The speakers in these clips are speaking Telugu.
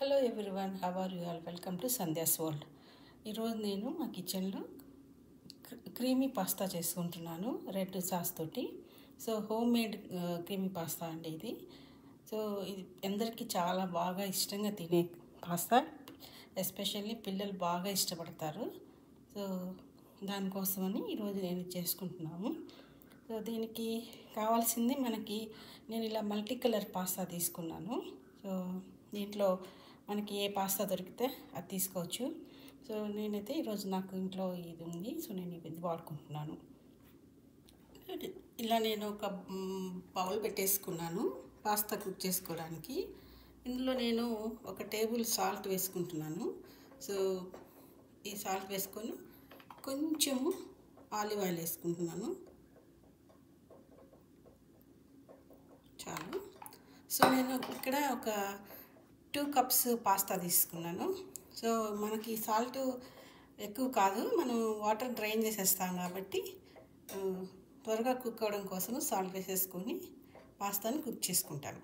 Hello everyone, how are you all? Welcome to Sandhya's world. ఈరోజు నేను మా కిచెన్లో క్రీమీ పాస్తా చేసుకుంటున్నాను రెడ్ సాస్ తోటి. So home made creamy pasta అండి ఇది. సో ఇది అందరికీ చాలా బాగా ఇష్టంగా తినే పాస్తా, ఎస్పెషల్లీ పిల్లలు బాగా ఇష్టపడతారు. సో దానికోసమని ఈరోజు నేను చేసుకుంటున్నాను. సో దీనికి కావాల్సింది నేను ఇలా మల్టీ కలర్ పాస్తా తీసుకున్నాను. సో దీంట్లో మనకి ఏ పాస్తా దొరికితే అది తీసుకోవచ్చు. సో నేనైతే ఈరోజు నాకు ఇంట్లో ఇది ఉంది, సో నేను ఇది వాడుకుంటున్నాను. ఇలా నేను ఒక బౌల్ పెట్టేసుకున్నాను పాస్తా కుక్ చేసుకోవడానికి. ఇందులో నేను 1 టేబుల్ సాల్ట్ వేసుకుంటున్నాను. సో ఈ సాల్ట్ వేసుకొని కొంచెము ఆలివ్ ఆయిల్ వేసుకుంటున్నాను చాలు. సో నేను ఇక్కడ ఒక 2 కప్స్ పాస్తా తీసుకున్నాను. సో మనకి సాల్ట్ ఎక్కువ కాదు, మనం వాటర్ డ్రైన్ చేసేస్తాం కాబట్టి త్వరగా కుక్ అవ్వడం కోసం సాల్ట్ వేసేసుకొని పాస్తాని కుక్ చేసుకుంటాను.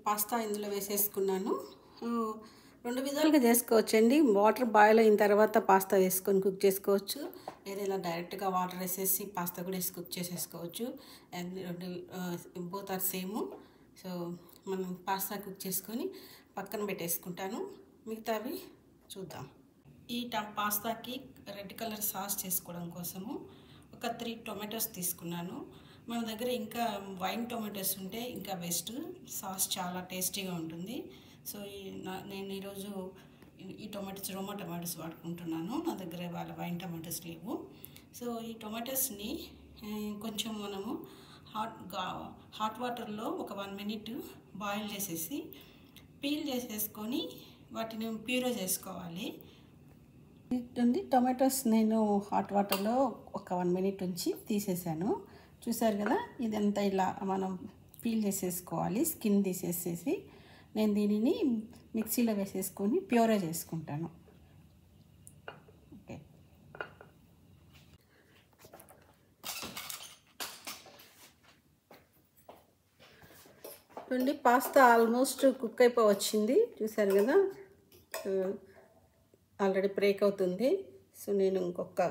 పాస్తా ఇందులో వేసేసుకున్నాను. 2 విధాలుగా చేసుకోవచ్చండి. వాటర్ బాయిల్ అయిన తర్వాత పాస్తా వేసుకొని కుక్ చేసుకోవచ్చు, లేదా ఇలా డైరెక్ట్గా వాటర్ వేసేసి పాస్తా కూడా వేసి కుక్ చేసేసుకోవచ్చు. And both are same. So మనం పాస్తా కుక్ చేసుకొని పక్కన పెట్టేసుకుంటాను. మిగతావి చూద్దాం. ఈ పాస్తాకి రెడ్ కలర్ సాస్ చేసుకోవడం కోసము ఒక 3 టొమాటోస్ తీసుకున్నాను. మన దగ్గర ఇంకా వైన్ టొమాటోస్ ఉంటే ఇంకా బెస్ట్, సాస్ చాలా టేస్టీగా ఉంటుంది. సో నేను ఈరోజు ఈ రోమా టొమాటోస్ వాడుకుంటున్నాను. నా దగ్గర వాళ్ళ వైన్ టొమాటోస్ లేవు. సో ఈ టొమాటోస్ని కొంచెం మనము హాట్ వాటర్లో ఒక 1 మినిట్ బాయిల్ చేసేసి పీల్ చేసేసుకొని వాటిని ప్యూరే చేసుకోవాలి. టొమాటోస్ నేను హాట్ వాటర్లో ఒక 1 మినిట్ ఉంచి తీసేసాను. చూసారు కదా, ఇదంతా ఇలా మనం పీల్ చేసేసుకోవాలి, స్కిన్ తీసేసేసి. నేను దీనిని మిక్సీలో వేసేసుకొని ప్యూరే చేసుకుంటాను. ఓకే, చూడండి పాస్తా ఆల్మోస్ట్ కుక్ అయిపోవచ్చింది. చూసారు కదా, ఆల్రెడీ బ్రేక్ అవుతుంది. సో నేను ఇంకొక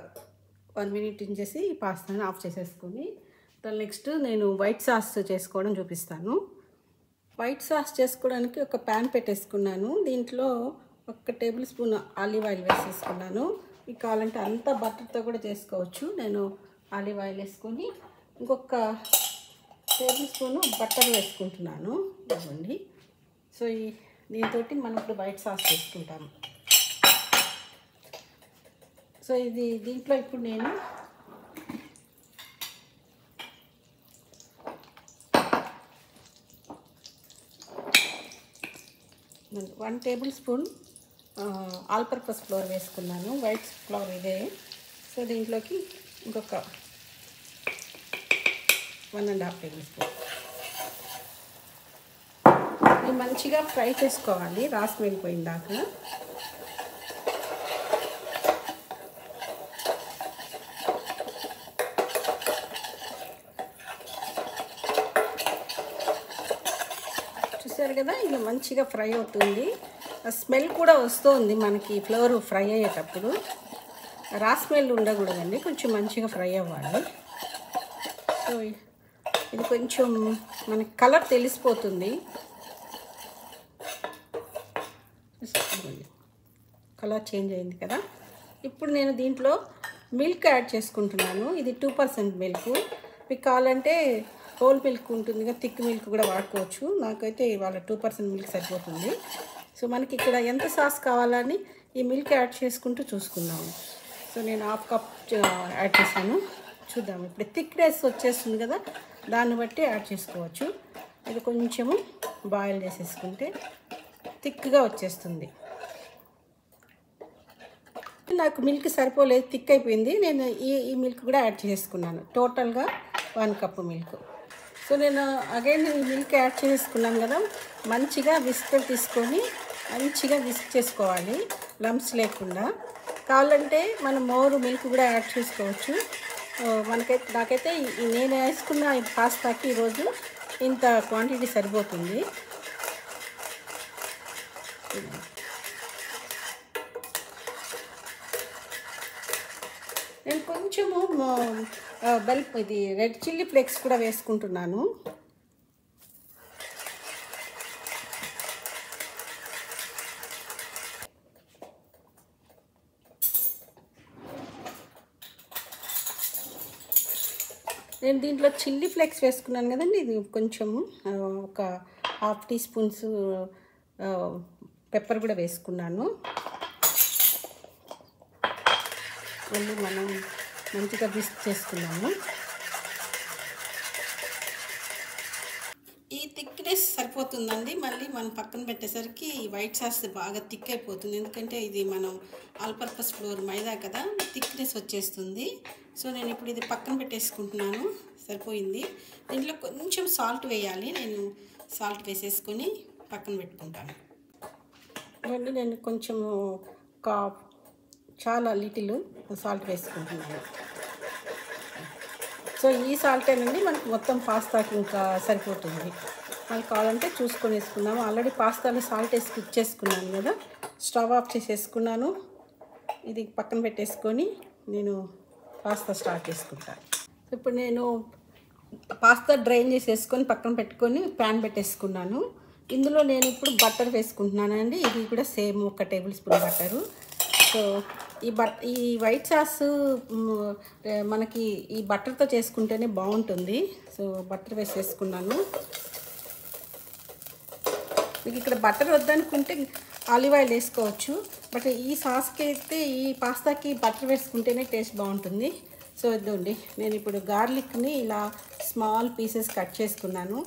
1 మినిట్ ఉంచేసి ఈ పాస్తాని ఆఫ్ చేసేసుకొని నెక్స్ట్ నేను వైట్ సాస్ చేసుకోవడం చూపిస్తాను. వైట్ సాస్ చేసుకోవడానికి ఒక ప్యాన్ పెట్టేసుకున్నాను. దీంట్లో 1 టేబుల్ స్పూన్ ఆలివ్ ఆయిల్ వేసేసుకున్నాను. మీకు కావాలంటే అంతా బటర్తో కూడా చేసుకోవచ్చు. నేను ఆలివ్ ఆయిల్ వేసుకొని ఇంకొక టేబుల్ స్పూన్ బటర్ వేసుకుంటున్నాను. ఇవ్వండి. సో దీంతో మనం ఇప్పుడు వైట్ సాస్ చేసుకుంటాము. సో దీంట్లో ఇప్పుడు నేను 1 table spoon all purpose floor వేసుకున్నాను. వైట్ ఫ్లోర్ ఇదే. సో దీంట్లోకి ఇంకొక 1.5 టేబుల్ స్పూన్. ఇది మంచిగా ఫ్రై చేసుకోవాలి రాస్ వెళ్ళిపోయిన దాకా. చూసారు కదా, ఇది మంచిగా ఫ్రై అవుతుంది. స్మెల్ కూడా వస్తుంది మనకి ఫ్లవర్ ఫ్రై అయ్యేటప్పుడు. రా స్మెల్ ఉండకూడదండి, కొంచెం మంచిగా ఫ్రై అవ్వాలి. సో ఇది కొంచెం మనకి కలర్ తెలిసిపోతుంది. కలర్ చేంజ్ అయింది కదా. ఇప్పుడు నేను దీంట్లో మిల్క్ యాడ్ చేసుకుంటున్నాను. ఇది 2% మిల్క్. మీకు కావాలంటే హోల్ మిల్క్ ఉంటుంది కదా, థిక్ మిల్క్ కూడా వాడుకోవచ్చు. నాకైతే ఇవాళ 2% మిల్క్ సరిపోతుంది. సో మనకి ఇక్కడ ఎంత సాస్ కావాలని ఈ మిల్క్ యాడ్ చేసుకుంటూ చూసుకుందాము. సో నేను 1/2 కప్ యాడ్ చేశాను. చూద్దాం, ఇప్పుడు థిక్నెస్ వచ్చేస్తుంది కదా, దాన్ని బట్టి యాడ్ చేసుకోవచ్చు. ఇది కొంచెము బాయిల్ చేసేసుకుంటే థిక్గా వచ్చేస్తుంది. నాకు మిల్క్ సరిపోలేదు, థిక్ అయిపోయింది. నేను ఈ మిల్క్ కూడా యాడ్ చేసుకున్నాను. టోటల్గా 1 కప్ మిల్క్. సో నేను అగైన్ ఈ మిల్క్ యాడ్ చేసుకున్నాను కదా, మంచిగా విస్కర్ తీసుకొని మంచిగా విస్క్ చేసుకోవాలి, లమ్స్ లేకుండా. కావాలంటే మనం మోర్ మిల్క్ కూడా యాడ్ చేసుకోవచ్చు. నాకైతే నేను వేసుకున్న పాస్తాకి ఈరోజు ఇంత క్వాంటిటీ సరిపోతుంది. నేను కొంచెము ఇది రెడ్ చిల్లీ ఫ్లేక్స్ కూడా వేసుకుంటున్నాను. నేను దీంట్లో చిల్లీ ఫ్లేక్స్ వేసుకున్నాను కదండి, ఇది కొంచెము ఒక 1/2 టీ స్పూన్స్ పెప్పర్ కూడా వేసుకున్నాను. మళ్ళీ మనం మంచిగా విస్క్ చేసుకున్నాము. ఈ థిక్నెస్ సరిపోతుందండి. మళ్ళీ మనం పక్కన పెట్టేసరికి వైట్ సాస్ బాగా థిక్ అయిపోతుంది, ఎందుకంటే ఇది మనం ఆల్ పర్పస్ ఫ్లోర్ మైదా కదా, థిక్నెస్ వచ్చేస్తుంది. సో నేను ఇప్పుడు ఇది పక్కన పెట్టేసుకుంటున్నాను. సరిపోయింది. దీంట్లో కొంచెం సాల్ట్ వేయాలి. నేను సాల్ట్ వేసేసుకొని పక్కన పెట్టుకుంటాను. మళ్ళీ నేను కొంచెము చాలా లిటిల్ సాల్ట్ వేసుకుంటున్నాను. సో ఈ సాల్టేనండి మనకు మొత్తం పాస్తాకి ఇంకా సరిపోతుంది. మళ్ళీ కావాలంటే చూసుకొని వేసుకున్నాము. ఆల్రెడీ పాస్తాలో సాల్ట్ వేసి కుక్ చేసుకున్నాను కదా. స్టవ్ ఆఫ్ చేసేసుకున్నాను. ఇది పక్కన పెట్టేసుకొని నేను పాస్తా స్టార్ట్ చేసుకుంటాను. ఇప్పుడు నేను పాస్తా డ్రైన్ చేసేసుకొని పక్కన పెట్టుకొని ప్యాన్ పెట్టేసుకున్నాను. ఇందులో నేను ఇప్పుడు బటర్ వేసుకుంటున్నానండి. ఇది కూడా same 1 table spoon butter. So ఈ వైట్ సాస్ మనకి ఈ బటర్తో చేసుకుంటేనే బాగుంటుంది. సో బటర్ వేసేసుకున్నాను. మీకు ఇక్కడ బటర్ వద్దనుకుంటే ఆలివ్ ఆయిల్ వేసుకోవచ్చు. బట్ ఈ సాస్కి అయితే ఈ పాస్తాకి బటర్ వేసుకుంటేనే టేస్ట్ బాగుంటుంది. సో ఇదండి, నేను ఇప్పుడు గార్లిక్ని ఇలా స్మాల్ పీసెస్ కట్ చేసుకున్నాను.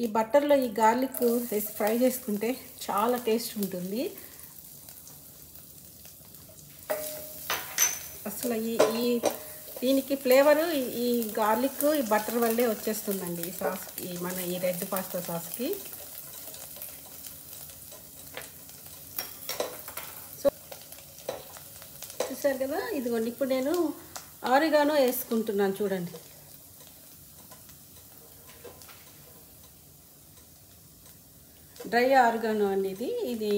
ఈ బటర్లో ఈ గార్లిక్ వేసి ఫ్రై చేసుకుంటే చాలా టేస్ట్ ఉంటుంది. అసలు ఈ దీనికి ఫ్లేవరు ఈ గార్లిక్ ఈ బటర్ వల్లే వచ్చేస్తుందండి ఈ సాస్కి, మన ఈ రెడ్ పాస్తా సాస్కి. సో చూసారు కదా, ఇదిగోండి ఇప్పుడు నేను ఆరిగానో వేసుకుంటున్నాను. చూడండి, డ్రై ఆరిగానో అండి. ఇది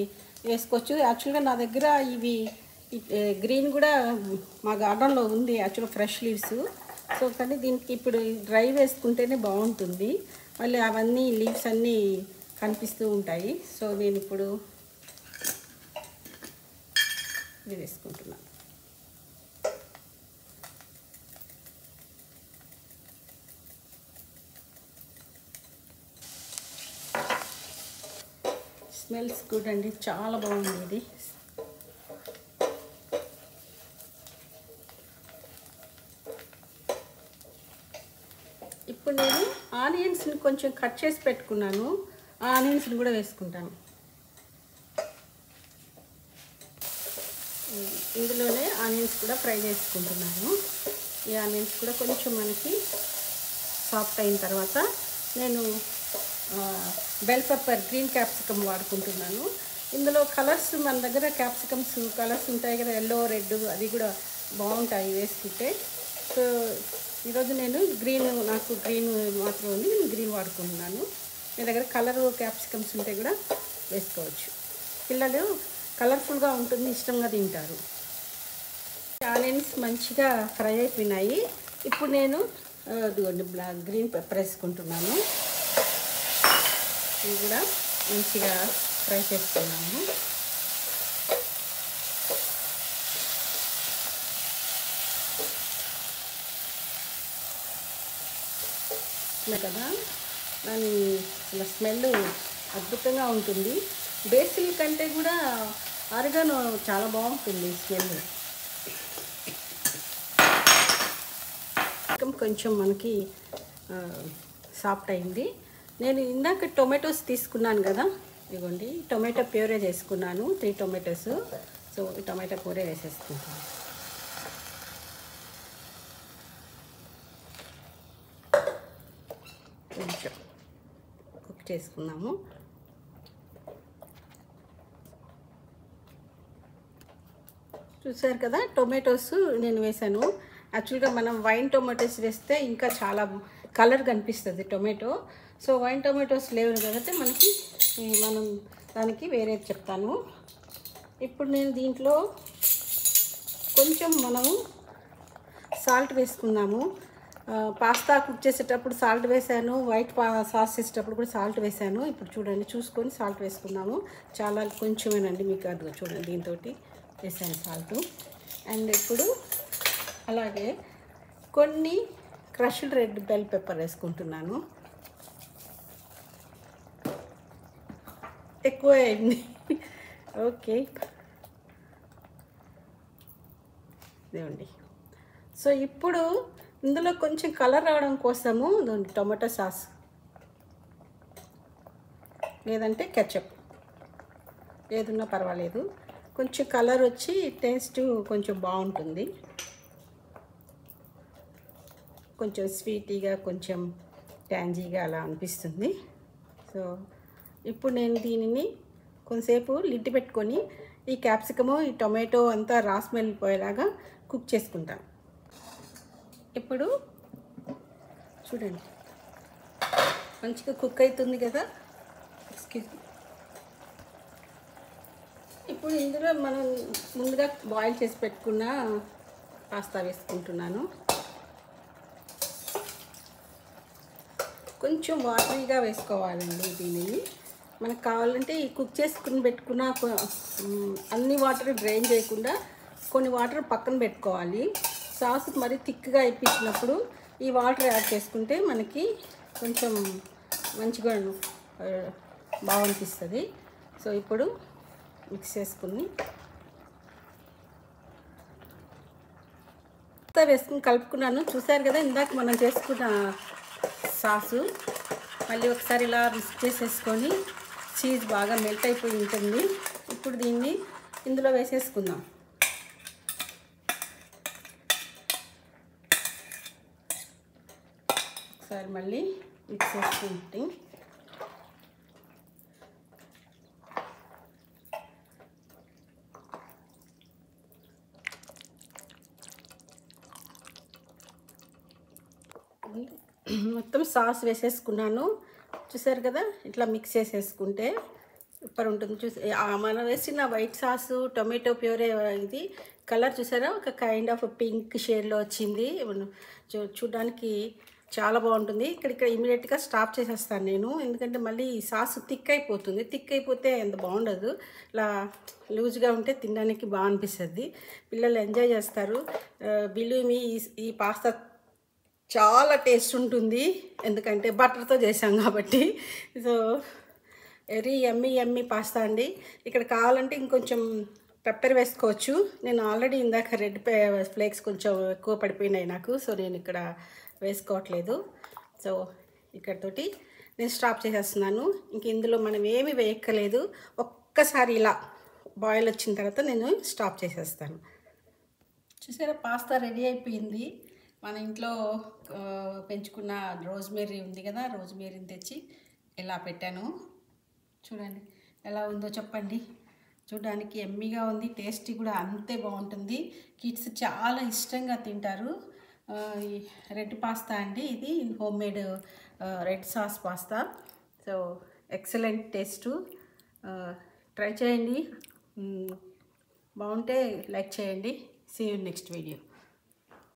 వేసుకోవచ్చు. యాక్చువల్గా నా దగ్గర ఇవి గ్రీన్ కూడా మా గార్డెన్లో ఉంది, యాక్చువల్గా ఫ్రెష్ లీవ్స్. సో కానీ దీనికి ఇప్పుడు డ్రై వేసుకుంటేనే బాగుంటుంది. మళ్ళీ అవన్నీ లీవ్స్ అన్నీ కనిపిస్తూ ఉంటాయి. సో నేను ఇప్పుడు ఇది వేసుకుంటున్నాను. స్మెల్స్ గుడ్ అండి, చాలా బాగుంది ఇది. ఇప్పుడు నేను ఆనియన్స్ని కొంచెం కట్ చేసి పెట్టుకున్నాను. ఆ ఆనియన్స్ని కూడా వేసుకుంటాను. ఇందులోనే ఆనియన్స్ కూడా ఫ్రై చేసుకుంటున్నాను. ఈ ఆనియన్స్ కూడా కొంచెం మనకి సాఫ్ట్ అయిన తర్వాత నేను బెల్ పెప్పర్ గ్రీన్ క్యాప్సికమ్ వాడుకుంటున్నాను. ఇందులో కలర్స్ మన దగ్గర క్యాప్సికమ్స్ కలర్స్ ఉంటాయి కదా, ఎల్లో రెడ్, అది కూడా బాగుంటాయి వేసుకుంటే. సో ఈరోజు నేను నాకు గ్రీన్ మాత్రం ఉంది, నేను గ్రీన్ వాడుకుంటున్నాను. మీ దగ్గర కలర్ క్యాప్సికమ్స్ ఉంటే కూడా వేసుకోవచ్చు. పిల్లలు కలర్ఫుల్గా ఉంటుంది, ఇష్టంగా తింటారు. ఆనియన్స్ మంచిగా ఫ్రై అయిపోయినాయి. ఇప్పుడు నేను గ్రీన్ పెప్పర్ వేసుకుంటున్నాను. ఇది కూడా మంచిగా ఫ్రై చేసుకున్నాము. కదా, దాని స్మెల్ అద్భుతంగా ఉంటుంది. బేసిల్ కంటే కూడా ఆరిగానో చాలా బాగుంటుంది స్మెల్. కొంచెం మనకి సాఫ్ట్ అయింది. నేను ఇందాక టొమాటోస్ తీసుకున్నాను కదా, ఇదిగోండి టొమాటో ప్యూరే చేసుకున్నాను, 3 టొమాటోస్. సో ఈ టొమాటో ప్యూరే వేసేసుకుంటాను. కొంచెం కుక్ చేసుకున్నాము. చూసారు కదా, టొమాటోస్ నేను వేసాను. యాక్చువల్గా మనం వైన్ టొమాటోస్ వేస్తే ఇంకా చాలా కలర్ కనిపిస్తుంది టొమాటో. సో వైన్ టొమాటోస్ లేవు కాబట్టి మనం దానికి వేరేది చెప్తాను. ఇప్పుడు నేను దీంట్లో కొంచెం మనము సాల్ట్ వేసుకుందాము. పాస్తా కుక్ చేసేటప్పుడు సాల్ట్ వేసాను, వైట్ సాస్ చేసేటప్పుడు కూడా సాల్ట్ వేసాను. ఇప్పుడు చూడండి, చూసుకొని సాల్ట్ వేసుకుందాము. చాలా కొంచెమేనండి, మీకు అది చూడండి, దీంతో వేసాను సాల్ట్. అండ్ ఇప్పుడు అలాగే కొన్ని క్రష్డ్ రెడ్ బెల్ పెప్పర్ వేసుకుంటున్నాను. ఎక్కువ అయింది. ఓకే, ఇదేండి. సో ఇప్పుడు ఇందులో కొంచెం కలర్ రావడం కోసము టొమాటో సాస్ లేదంటే కెచప్ ఏదున్నా పర్వాలేదు. కొంచెం కలర్ వచ్చి టేస్ట్ కొంచెం బాగుంటుంది, కొంచెం స్వీటీగా కొంచెం ట్యాంజీగా అలా అనిపిస్తుంది. సో ఇప్పుడు నేను దీనిని కొంతసేపు లిడ్ పెట్టుకొని ఈ క్యాప్సికము, ఈ టొమాటో అంతా రా స్మెల్ పోయేలాగా కుక్ చేసుకుంటాను. ఇప్పుడు చూడండి, మంచిగా కుక్ అవుతుంది కదా. ఇప్పుడు ఇందులో మనం ముందుగా బాయిల్ చేసి పెట్టుకున్న పాస్తా వేసుకుంటున్నాను. కొంచెం వాటరీగా వేసుకోవాలండి దీనిని. మనకు కావాలంటే ఈ కుక్ చేసుకుని పెట్టుకున్న అన్ని వాటర్ డ్రైన్ చేయకుండా కొన్ని వాటర్ పక్కన పెట్టుకోవాలి. సాస్ మరి థిక్గా అయిపించినప్పుడు ఈ వాటర్ యాడ్ చేసుకుంటే మనకి కొంచెం మంచిగా బాగనిపిస్తుంది. సో ఇప్పుడు మిక్స్ చేసుకుని వేసుకుని కలుపుకున్నాను. చూసారు కదా, ఇందాక మనం చేసుకున్న సాసు మళ్ళీ ఒకసారి ఇలా మిక్స్ చేసేసుకొని చీజ్ బాగా మెల్ట్ అయిపోయి ఉంటుంది. ఇప్పుడు దీన్ని ఇందులో వేసేసుకుందాం. ఒకసారి మళ్ళీ మిక్స్ చేసుకుంటే మొత్తం సాస్ వేసేసుకున్నాను. చూసారు కదా, ఇట్లా మిక్స్ చేసేసుకుంటే సూపర్ ఉంటుంది. మనం వేసిన వైట్ సాసు టొమాటో ప్యూరే ఇది కలర్ చూసారా, ఒక కైండ్ ఆఫ్ పింక్ షేడ్లో వచ్చింది. చూడడానికి చాలా బాగుంటుంది. ఇక్కడ ఇమీడియట్గా స్టాప్ చేసేస్తాను నేను, ఎందుకంటే మళ్ళీ సాస్ థిక్ అయిపోతుంది. థిక్ అయిపోతే ఎంత బాగుండదు. ఇలా లూజ్గా ఉంటే తినడానికి బాగా అనిపిస్తుంది, పిల్లలు ఎంజాయ్ చేస్తారు. బిలీవ్ మీ, ఈ పాస్తా చాలా టేస్ట్ ఉంటుంది, ఎందుకంటే బటర్తో చేసాం కాబట్టి. సో వెరీ యమ్మీ పాస్తా అండి. ఇక్కడ కావాలంటే ఇంకొంచెం పెప్పర్ వేసుకోవచ్చు. నేను ఆల్రెడీ ఇందాక రెడ్ ఫ్లేక్స్ కొంచెం ఎక్కువ పడిపోయినాయి నాకు, సో నేను ఇక్కడ వేసుకోవట్లేదు. సో ఇక్కడతోటి నేను స్టాప్ చేసేస్తున్నాను. ఇంక ఇందులో మనం ఏమి వేయక్కలేదు. ఒక్కసారి ఇలా బాయిల్ వచ్చిన తర్వాత నేను స్టాప్ చేసేస్తాను. చూసారా, పాస్తా రెడీ అయిపోయింది. మన ఇంట్లో పెంచుకున్న రోజ్మేరీ ఉంది కదా, రోజ్మేరీని తెచ్చి ఇలా పెట్టాను. చూడండి ఎలా ఉందో చెప్పండి. చూడడానికి ఎమ్మీగా ఉంది, టేస్టీ కూడా అంతే బాగుంటుంది. కిడ్స్ చాలా ఇష్టంగా తింటారు. రెడ్ పాస్తా అండి ఇది, home made red sauce pasta. So excellent taste, try చేయండి. బాగుంటే లైక్ చేయండి. See you next video.